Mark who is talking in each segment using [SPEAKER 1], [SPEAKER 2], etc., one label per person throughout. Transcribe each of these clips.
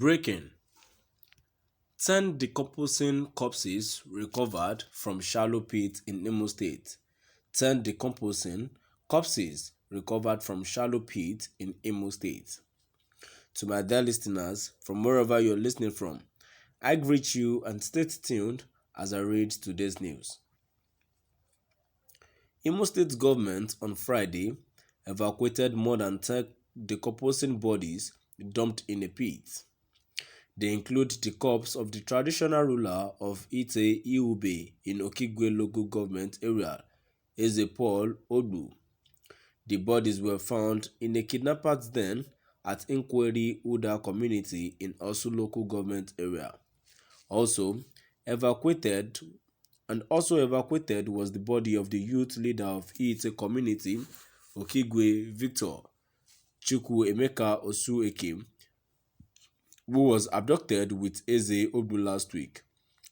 [SPEAKER 1] Breaking: 10 decomposing corpses recovered from Shālløw pit in Imo State. 10 decomposing corpses recovered from Shālløw pit in Imo State. To my dear listeners, from wherever you're listening from, I greet you and stay tuned as I read today's news. Imo State government on Friday evacuated more than 10 decomposing bodies dumped in a pit. They include the corpse of the traditional ruler of Ite Iube in Okigwe local government area, Eze Paul Odu. The bodies were found in a kidnapper's den at Inquiry Uda community in Osu local government area. Also evacuated was the body of the youth leader of Ite community, Okigwe Victor Chukwu Emeka Osueke, who was abducted with Eze Odu last week.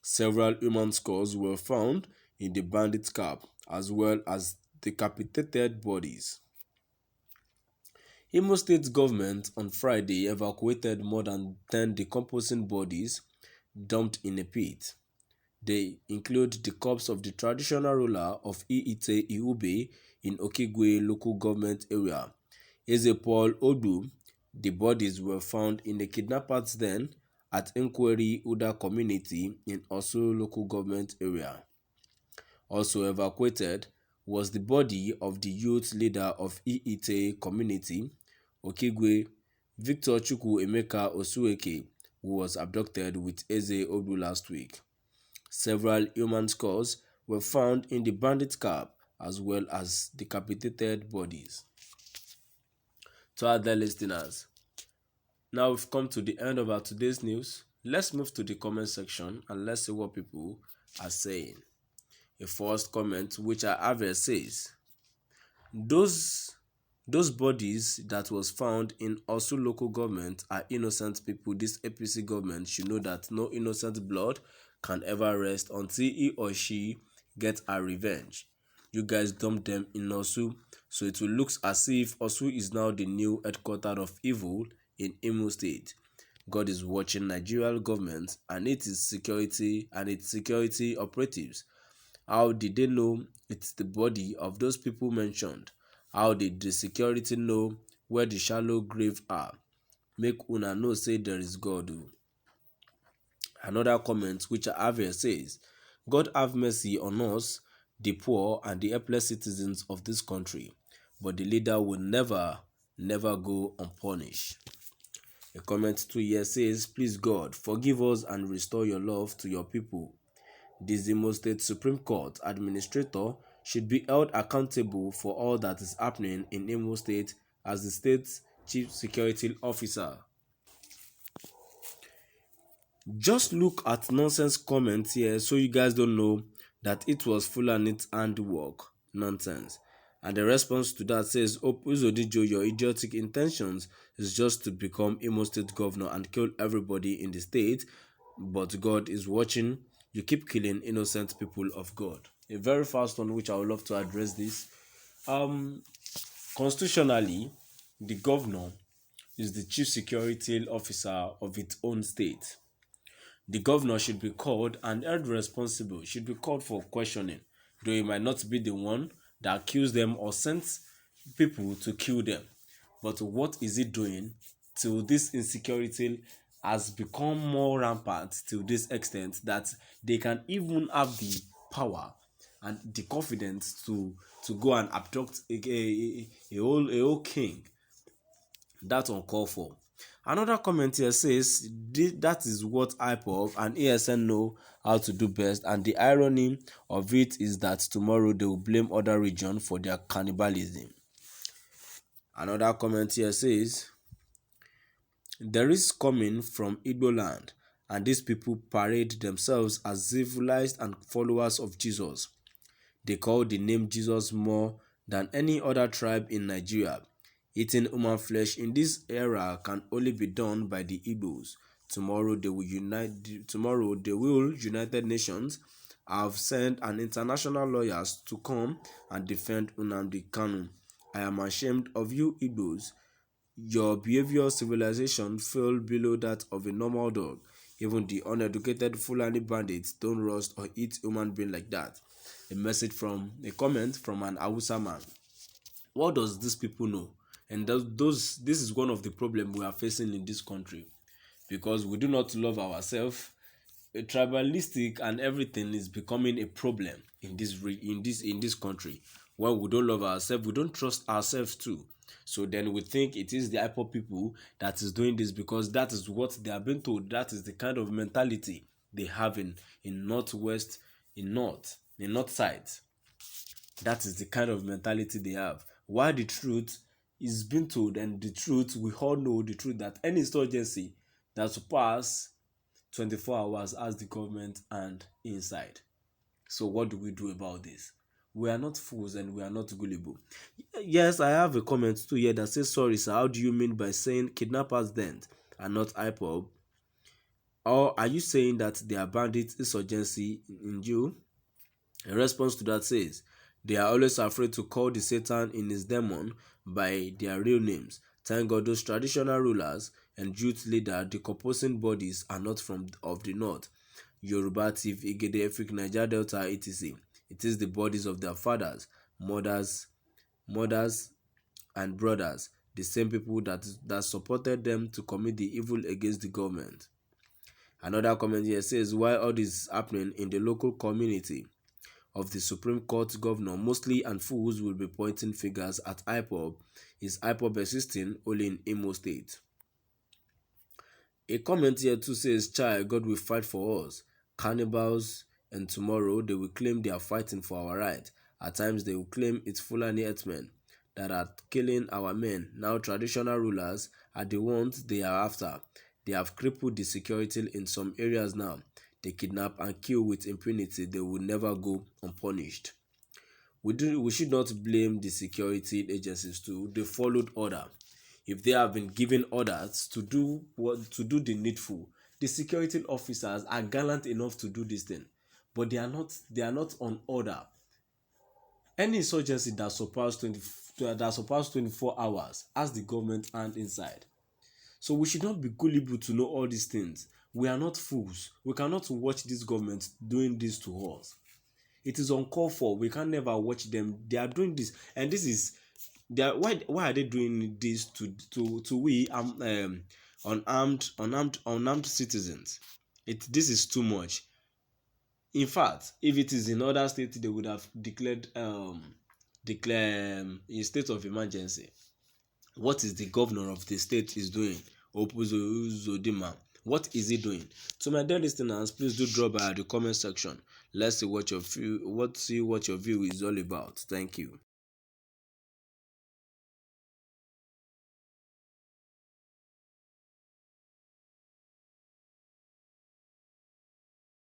[SPEAKER 1] Several human skulls were found in the bandit camp, as well as decapitated bodies. Imo State government on Friday evacuated more than 10 decomposing bodies dumped in a pit. They include the corpse of the traditional ruler of Iite Iube in Okigwe local government area, Eze Paul Odu. The bodies were found in the kidnapper's den at Inquiry Uda community in Osu local government area. Also evacuated was the body of the youth leader of Iite community, Okigwe Victor Chukwu Emeka Osueke, who was abducted with Eze Odu last week. Several human skulls were found in the bandit camp, as well as decapitated bodies. To our dear listeners, now we've come to the end of our today's news. Let's move to the comment section and let's see what people are saying. A first comment which I have here says, those bodies that was found in Osu local government are innocent people. This APC government should know that no innocent blood can ever rest until he or she gets a revenge. You guys dumped them in Osu, so it will look as if Osu is now the new headquarters of evil in Imo State. God is watching Nigerian government and its security operatives. How did they know it's the body of those people mentioned? How did the security know where the shallow grave are? Make una know say there is God. Another comment which I have here says, God have mercy on us, the poor and the helpless citizens of this country, but the leader will never go unpunished. A comment 2 here says, please God, forgive us and restore your love to your people. This Imo State Supreme Court administrator should be held accountable for all that is happening in Imo State as the state's chief security officer. Just look at nonsense comments here so you guys don't know that it was Fulani's handwork. Nonsense. And the response to that says, Uzodijo, your idiotic intentions is just to become Imo State governor and kill everybody in the state, but God is watching. You keep killing innocent people of God. A very fast one which I would love to address this. Constitutionally, the governor is the chief security officer of its own state. The governor should be called and held responsible, should be called for questioning, though he might not be the one that accused them or sent people to kill them. But what is he doing till this insecurity has become more rampant to this extent that they can even have the power and the confidence to go and abduct a whole king? That's uncalled for. Another comment here says that is what IPOB and ASN know how to do best, and the irony of it is that tomorrow they will blame other regions for their cannibalism. Another comment here says, there is coming from Igbo land, and these people parade themselves as civilized and followers of Jesus. They call the name Jesus more than any other tribe in Nigeria. Eating human flesh in this era can only be done by the Igbos. Tomorrow, United Nations have sent an international lawyers to come and defend Nnamdi Kanu. I am ashamed of you Igbos. Your behavioral civilization fell below that of a normal dog. Even the uneducated Fulani bandits don't roast or eat human being like that. A comment from an Hausa man. What does these people know? And this is one of the problems we are facing in this country, because we do not love ourselves. Tribalistic and everything is becoming a problem in this country. When we don't love ourselves, we don't trust ourselves too. So then we think it is the IPOB people that is doing this, because that is what they have been told. That is the kind of mentality they have in northwest, in north side. That is the kind of mentality they have. Why the truth is being told, and the truth, we all know the truth, that any insurgency that surpass 24 hours as the government and inside. So what do we do about this? We are not fools and we are not gullible. Yes, I have a comment too here that says, sorry sir, how do you mean by saying kidnappers then and not IPOB? Or are you saying that they are bandits insurgency in you? A response to that says, they are always afraid to call the Satan in his demon by their real names. Thank God those traditional rulers and youth leader decomposing bodies are not from of the north. Yoruba, Tiv, Igede, Efik, Niger Delta, etc. It is the bodies of their fathers, mothers, and brothers, the same people that supported them to commit the evil against the government. Another comment here says, why all this is happening in the local community of the Supreme Court governor, mostly and fools will be pointing fingers at IPOB. Is IPOB existing only in Imo State? A comment here too says, child, God will fight for us. Cannibals, and tomorrow they will claim they are fighting for our right. At times they will claim it's Fulani herdsmen that are killing our men. Now traditional rulers are the ones they are after. They have crippled the security in some areas now. They kidnap and kill with impunity. They will never go unpunished. We should not blame the security agencies too. They followed order. If they have been given orders to do the needful, the security officers are gallant enough to do this thing, but they are not on order. Any insurgency that surpass 24 hours has the government hand inside. So we should not be gullible to know all these things. We are not fools. We cannot watch this government doing this to us. It is uncalled for. We can never watch them. They are doing this, and this is why are they doing this to we unarmed citizens? This is too much. In fact, if it is in other states, they would have declared a state of emergency. What is the governor of the state is doing? Opuzodima. What is he doing? To my dear listeners, please do drop by the comment section. Let's see what your view is all about. Thank you.